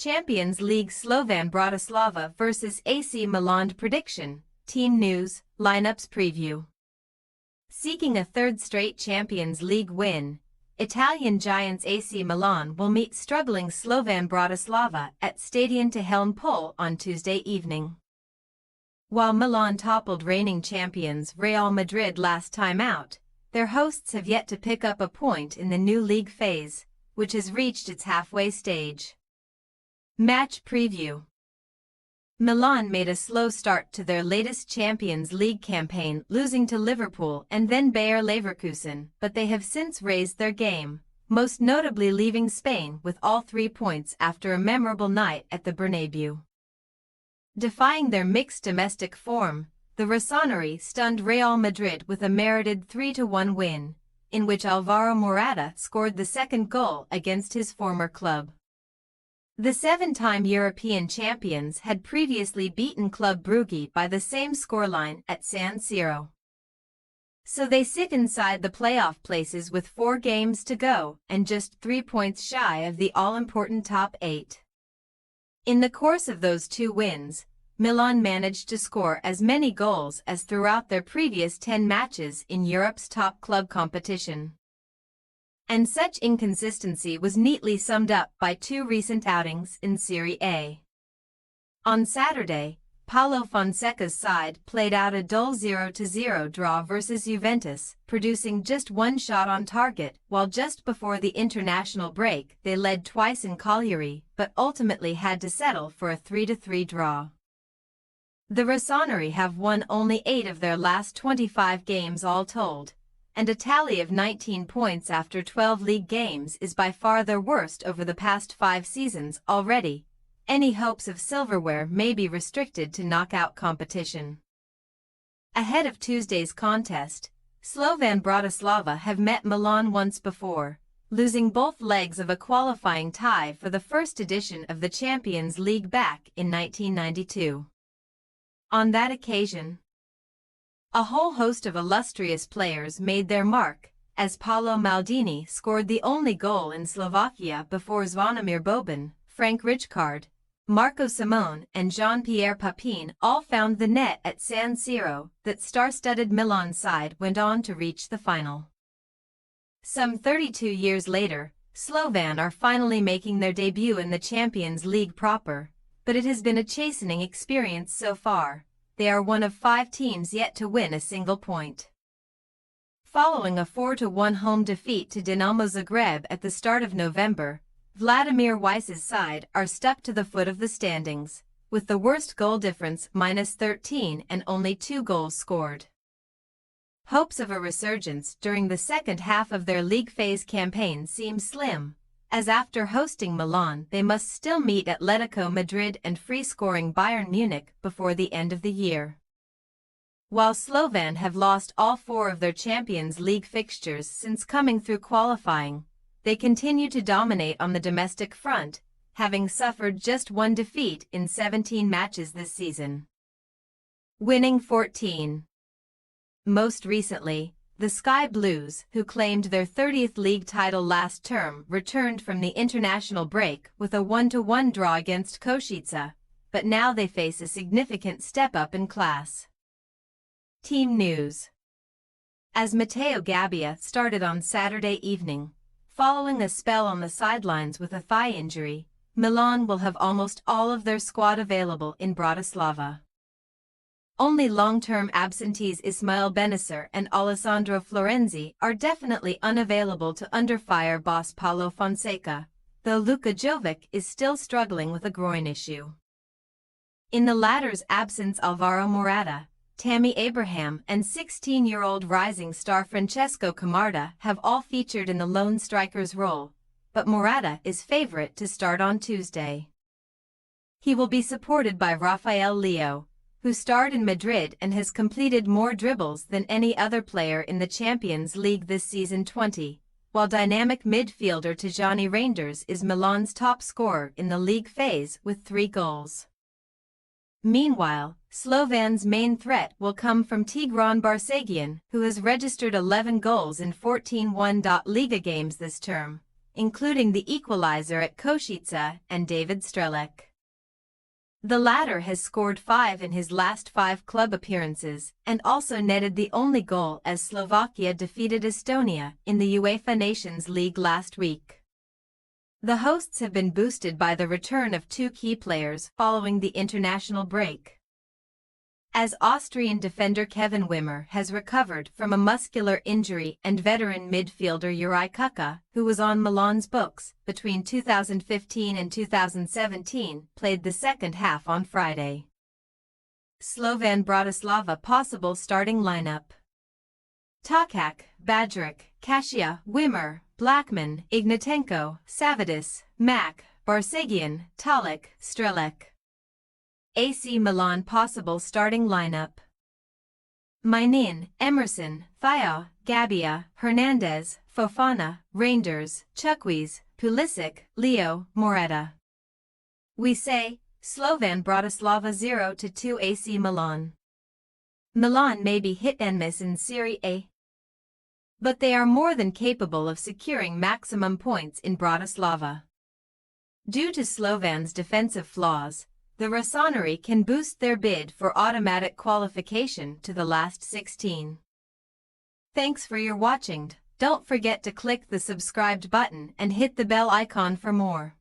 Champions League Slovan Bratislava vs AC Milan prediction, team news, lineups preview. Seeking a third straight Champions League win, Italian giants AC Milan will meet struggling Slovan Bratislava at Stadion Helm Pol on Tuesday evening. While Milan toppled reigning champions Real Madrid last time out, their hosts have yet to pick up a point in the new league phase, which has reached its halfway stage. Match preview. Milan made a slow start to their latest Champions League campaign, losing to Liverpool and then Bayer Leverkusen, but they have since raised their game, most notably leaving Spain with all 3 points after a memorable night at the Bernabeu. Defying their mixed domestic form, the Rossoneri stunned Real Madrid with a merited 3-1 win, in which Alvaro Morata scored the second goal against his former club. The 7-time European champions had previously beaten Club Brugge by the same scoreline at San Siro. So they sit inside the playoff places with 4 games to go and just 3 points shy of the all-important top 8. In the course of those 2 wins, Milan managed to score as many goals as throughout their previous 10 matches in Europe's top club competition. And such inconsistency was neatly summed up by 2 recent outings in Serie A. On Saturday, Paulo Fonseca's side played out a dull 0-0 draw versus Juventus, producing just 1 shot on target, while just before the international break they led twice in Cagliari but ultimately had to settle for a 3-3 draw. The Rossoneri have won only 8 of their last 25 games all told, and a tally of 19 points after 12 league games is by far their worst over the past 5 seasons already. Any hopes of silverware may be restricted to knockout competition. Ahead of Tuesday's contest, Slovan Bratislava have met Milan once before, losing both legs of a qualifying tie for the first edition of the Champions League back in 1992. On that occasion, a whole host of illustrious players made their mark, as Paolo Maldini scored the only goal in Slovakia before Zvonimir Boban, Frank Rijkaard, Marco Simone and Jean-Pierre Papin all found the net at San Siro. That star-studded Milan side went on to reach the final. Some 32 years later, Slovan are finally making their debut in the Champions League proper, but it has been a chastening experience so far. They are one of 5 teams yet to win a single point. Following a 4-1 home defeat to Dinamo Zagreb at the start of November, Vladimir Weiss's side are stuck to the foot of the standings, with the worst goal difference -13 and only 2 goals scored. Hopes of a resurgence during the second half of their league phase campaign seem slim, as after hosting Milan they must still meet Atletico Madrid and free-scoring Bayern Munich before the end of the year. While Slovan have lost all 4 of their Champions League fixtures since coming through qualifying, they continue to dominate on the domestic front, having suffered just 1 defeat in 17 matches this season, winning 14. Most recently, the Sky Blues, who claimed their 30th league title last term, returned from the international break with a 1-1 draw against Košice, but now they face a significant step-up in class. Team news. As Matteo Gabbia started on Saturday evening, following a spell on the sidelines with a thigh injury, Milan will have almost all of their squad available in Bratislava. Only long-term absentees Ismail Benacer and Alessandro Florenzi are definitely unavailable to under-fire boss Paulo Fonseca, though Luka Jovic is still struggling with a groin issue. In the latter's absence, Alvaro Morata, Tammy Abraham and 16-year-old rising star Francesco Camarda have all featured in the lone striker's role, but Morata is favorite to start on Tuesday. He will be supported by Rafael Leo, who starred in Madrid and has completed more dribbles than any other player in the Champions League this season 20, while dynamic midfielder Tijani Reinders is Milan's top scorer in the league phase with 3 goals. Meanwhile, Slovan's main threat will come from Tigran Barsegian, who has registered 11 goals in 14 1. Liga games this term, including the equalizer at Košice and David Strelec. The latter has scored 5 in his last 5 club appearances and also netted the only goal as Slovakia defeated Estonia in the UEFA Nations League last week. The hosts have been boosted by the return of 2 key players following the international break. As Austrian defender Kevin Wimmer has recovered from a muscular injury and veteran midfielder Juraj Kuka, who was on Milan's books between 2015 and 2017, played the second half on Friday. Slovan Bratislava possible starting lineup: Tokak, Badric, Kasia, Wimmer, Blackman, Ignatenko, Savadis, Mak, Barsegian, Talik, Strelec. AC Milan possible starting lineup: Mainin, Emerson, Thiaw, Gabia, Hernandez, Fofana, Reinders, Chukwueze, Pulisic, Leo, Moreta. We say, Slovan Bratislava 0-2 AC Milan. Milan may be hit and miss in Serie A, but they are more than capable of securing maximum points in Bratislava. Due to Slovan's defensive flaws, the Rossoneri can boost their bid for automatic qualification to the last 16. Thanks for your watching. Don't forget to click the subscribed button and hit the bell icon for more.